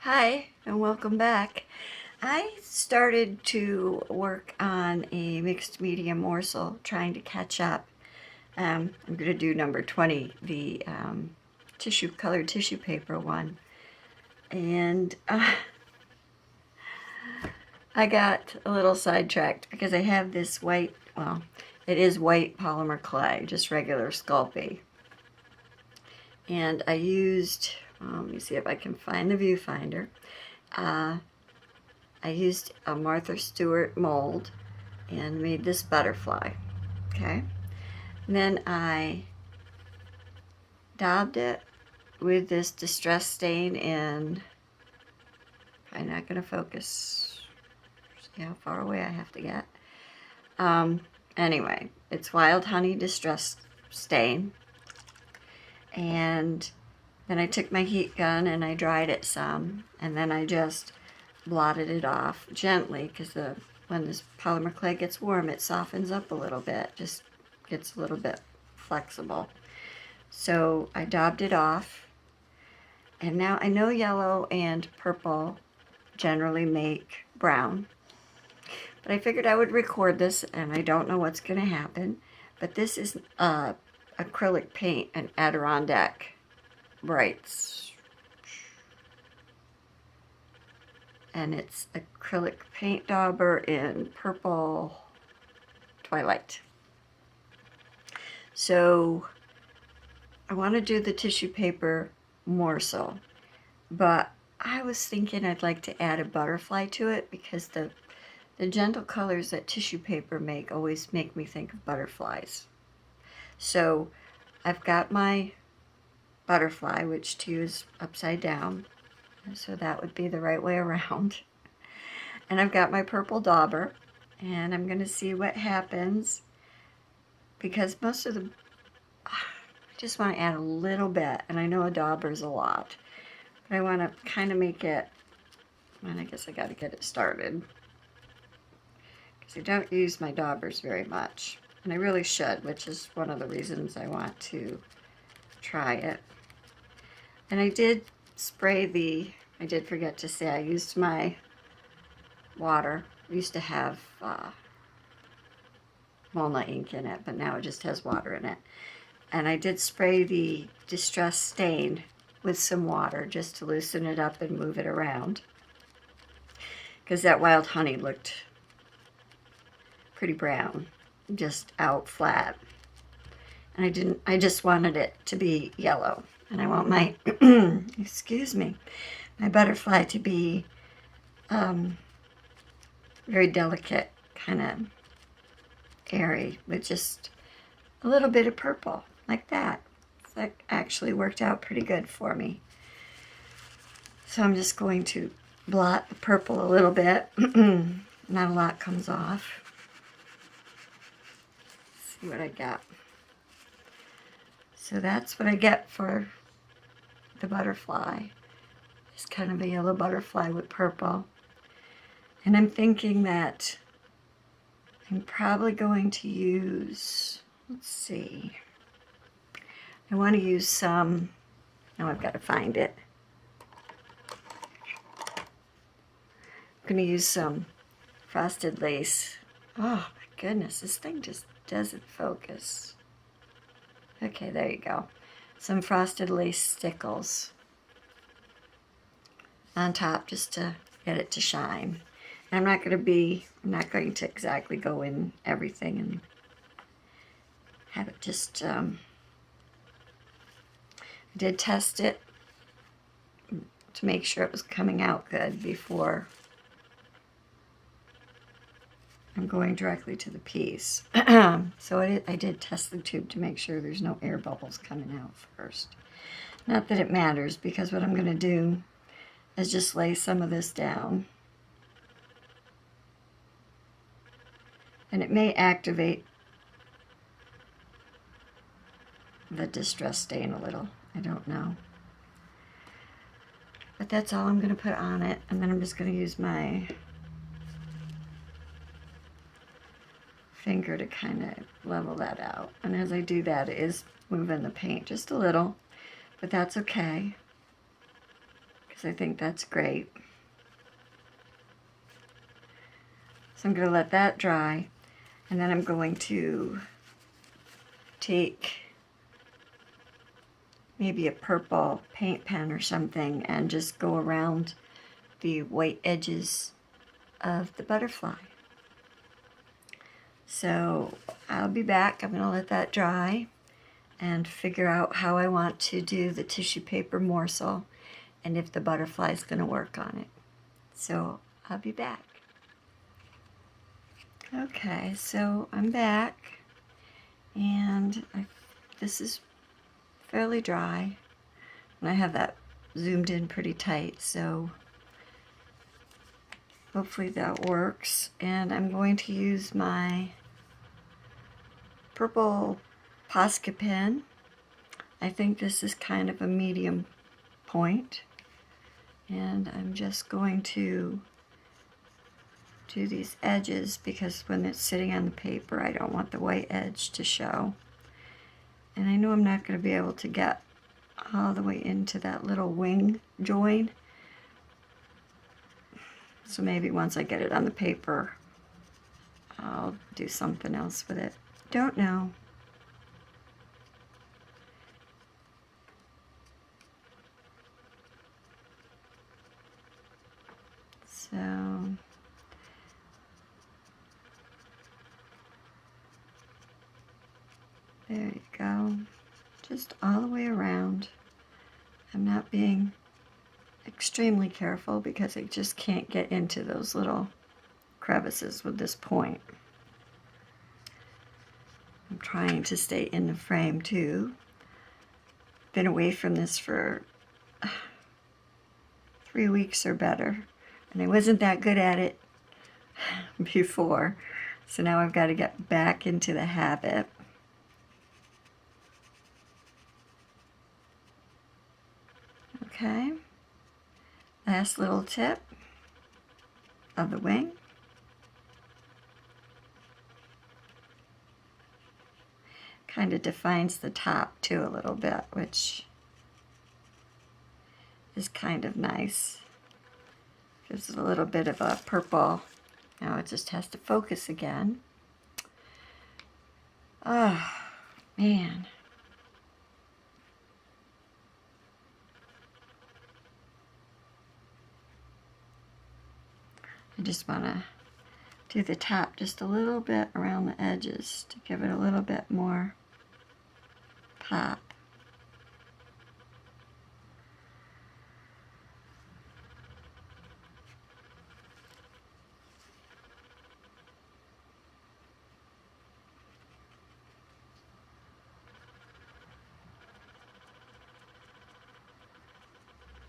Hi, and welcome back. I started to work on a mixed media morsel, trying to catch up. I'm going to do number 20, the colored tissue paper one. And I got a little sidetracked because I have this white, well, it is white polymer clay, just regular Sculpey. And I used, let me see if I can find the viewfinder. I used a Martha Stewart mold and made this butterfly, okay? And then I daubed it with this distress stain in, I'm not going to focus, see how far away I have to get. Anyway, it's Wild Honey Distress Stain. And then I took my heat gun and I dried it some, and then I just blotted it off gently, because when this polymer clay gets warm, it softens up a little bit, just gets a little bit flexible. So I daubed it off, and now I know yellow and purple generally make brown, but I figured I would record this, and I don't know what's going to happen, but this is acrylic paint, an Adirondack Brights. And it's acrylic paint dauber in purple Twilight. So I want to do the tissue paper morsel, but I was thinking I'd like to add a butterfly to it, because the gentle colors that tissue paper make always make me think of butterflies. So I've got my butterfly, which to you is upside down, so that would be the right way around. And I've got my purple dauber, and I'm going to see what happens, because most of the, I just want to add a little bit, and I know a dauber is a lot, but I want to kind of make it, and I guess I got to get it started, because I don't use my daubers very much, and I really should, which is one of the reasons I want to try it. And I did spray I did forget to say, I used my water. I used to have walnut ink in it, but now it just has water in it. And I did spray the distress stain with some water just to loosen it up and move it around, because that wild honey looked pretty brown, just out flat. And I just wanted it to be yellow. And I want my, excuse me, my butterfly to be very delicate, kind of airy, with just a little bit of purple, like that. That actually worked out pretty good for me. So I'm just going to blot the purple a little bit. Not a lot comes off. Let's see what I got. So that's what I get for the butterfly. It's kind of a yellow butterfly with purple. And I'm thinking that I'm probably going to use, let's see, I want to use some, now I've got to find it. I'm going to use some frosted lace. Oh my goodness, this thing just doesn't focus. Okay, there you go. Some frosted lace stickles on top, just to get it to shine. And I'm not going to exactly go in everything and have it just, I did test it to make sure it was coming out good before I'm going directly to the piece. So I did test the tube to make sure there's no air bubbles coming out first. Not that it matters, because what I'm going to do is just lay some of this down. And it may activate the distress stain a little. I don't know. But that's all I'm going to put on it. And then I'm just going to use my finger to kind of level that out. And as I do that, it is moving the paint just a little, but that's okay, because I think that's great. So I'm going to let that dry, and then I'm going to take maybe a purple paint pen or something and just go around the white edges of the butterfly. So I'll be back. I'm going to let that dry and figure out how I want to do the tissue paper morsel and if the butterfly is going to work on it. So I'll be back. Okay, so I'm back, and this is fairly dry, and I have that zoomed in pretty tight, so hopefully that works. And I'm going to use my purple Posca pen. I think this is kind of a medium point, and I'm just going to do these edges because when it's sitting on the paper I don't want the white edge to show. And I know I'm not going to be able to get all the way into that little wing join, so maybe once I get it on the paper I'll do something else with it. Don't know. So there you go. Just all the way around. I'm not being extremely careful because I just can't get into those little crevices with this point. I'm trying to stay in the frame too. Been away from this for 3 weeks or better, and I wasn't that good at it before, so now I've got to get back into the habit. Okay, last little tip of the wing. Kind of defines the top too a little bit, which is kind of nice. Gives it a little bit of a purple. Now it just has to focus again. Oh, man. I just want to do the top just a little bit around the edges to give it a little bit more pop.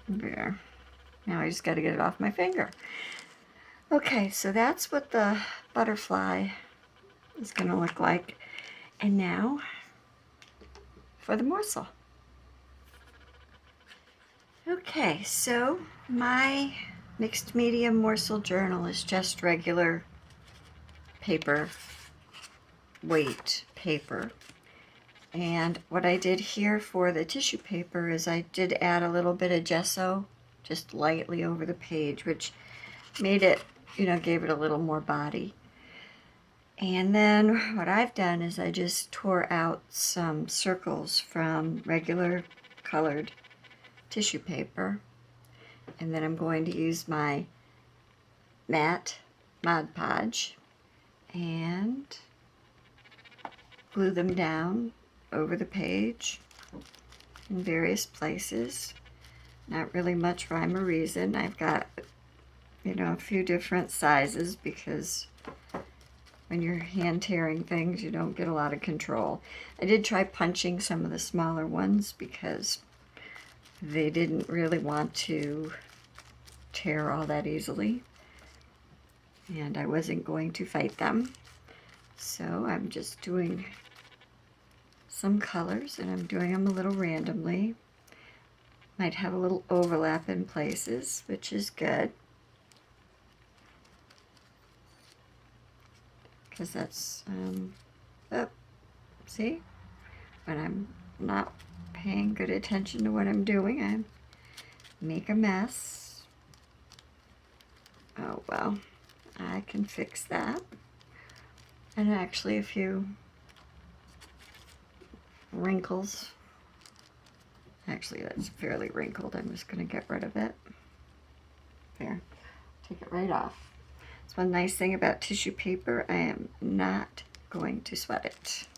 There. Now I just got to get it off my finger. Okay, so that's what the butterfly is going to look like. And now for the morsel. Okay, so my mixed medium morsel journal is just regular paper, weight paper. And what I did here for the tissue paper is I did add a little bit of gesso just lightly over the page, which made it, gave it a little more body. And then what I've done is I just tore out some circles from regular colored tissue paper, and then I'm going to use my matte Mod Podge and glue them down over the page in various places. Not really much rhyme or reason. I've got, a few different sizes because when you're hand tearing things, you don't get a lot of control. I did try punching some of the smaller ones because they didn't really want to tear all that easily, and I wasn't going to fight them. So I'm just doing some colors, and I'm doing them a little randomly. Might have a little overlap in places, which is good, because that's, see, when I'm not paying good attention to what I'm doing, I'm make a mess. Oh well, I can fix that. And actually a few wrinkles. Actually, that's fairly wrinkled. I'm just going to get rid of it. There, take it right off. That's one nice thing about tissue paper. I am not going to sweat it.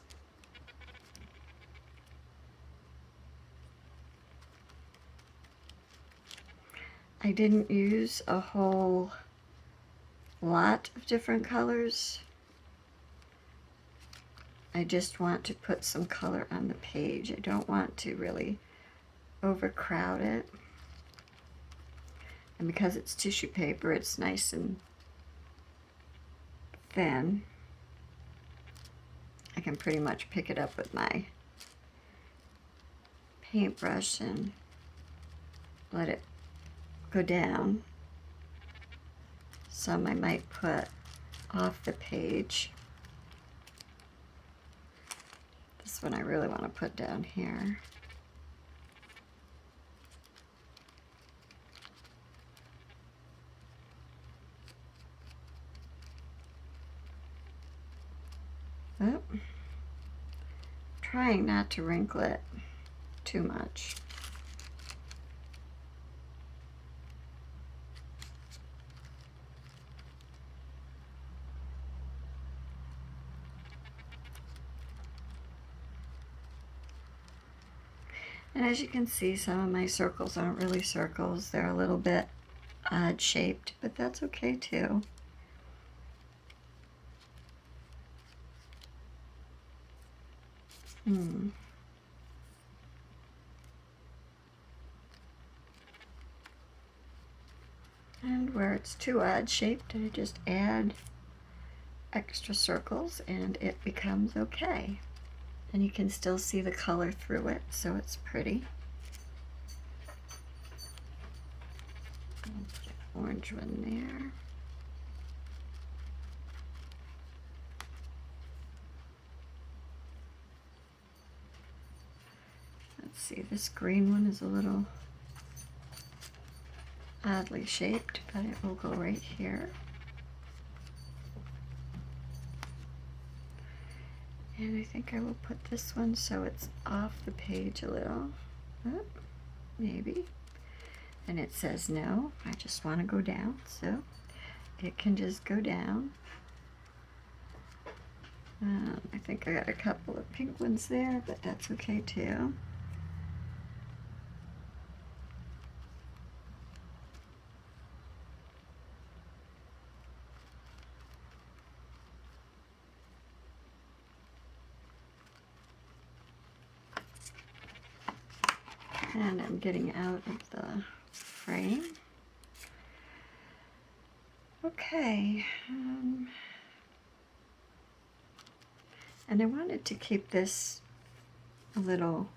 I didn't use a whole lot of different colors. I just want to put some color on the page. I don't want to really overcrowd it. And because it's tissue paper, it's nice and thin. I can pretty much pick it up with my paintbrush and let it go down. Some I might put off the page. This one I really want to put down here. Oh, trying not to wrinkle it too much. And as you can see, some of my circles aren't really circles. They're a little bit odd shaped, but that's okay too. And where it's too odd shaped, I just add extra circles and it becomes okay. And you can still see the color through it, so it's pretty. Orange one there. Let's see, this green one is a little oddly shaped, but it will go right here. And I think I will put this one so it's off the page a little. Oh, maybe. And it says no, I just want to go down, so it can just go down. I think I got a couple of pink ones there, but that's okay too. And I'm getting out of the frame. Okay. And I wanted to keep this a little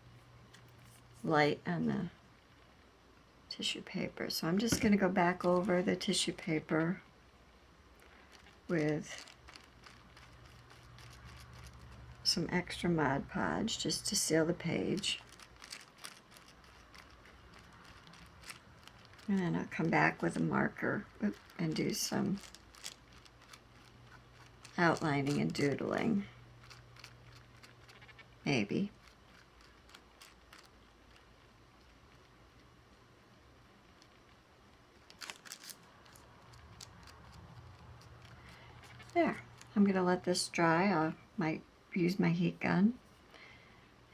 light on the tissue paper. So I'm just going to go back over the tissue paper with some extra Mod Podge just to seal the page. And then I'll come back with a marker and do some outlining and doodling. Maybe. There. I'm going to let this dry. I might use my heat gun.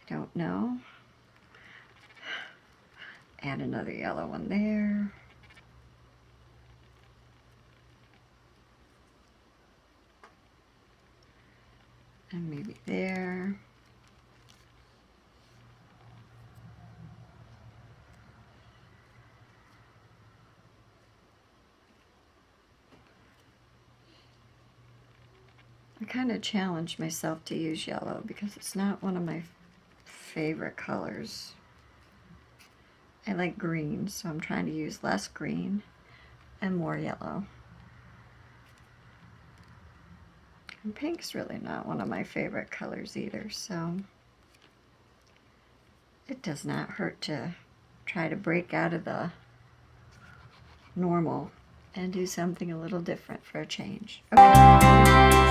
I don't know. Add another yellow one there. And maybe there. I kind of challenged myself to use yellow because it's not one of my favorite colors. I like green, so I'm trying to use less green and more yellow. And pink's really not one of my favorite colors either, so it does not hurt to try to break out of the normal and do something a little different for a change. Okay.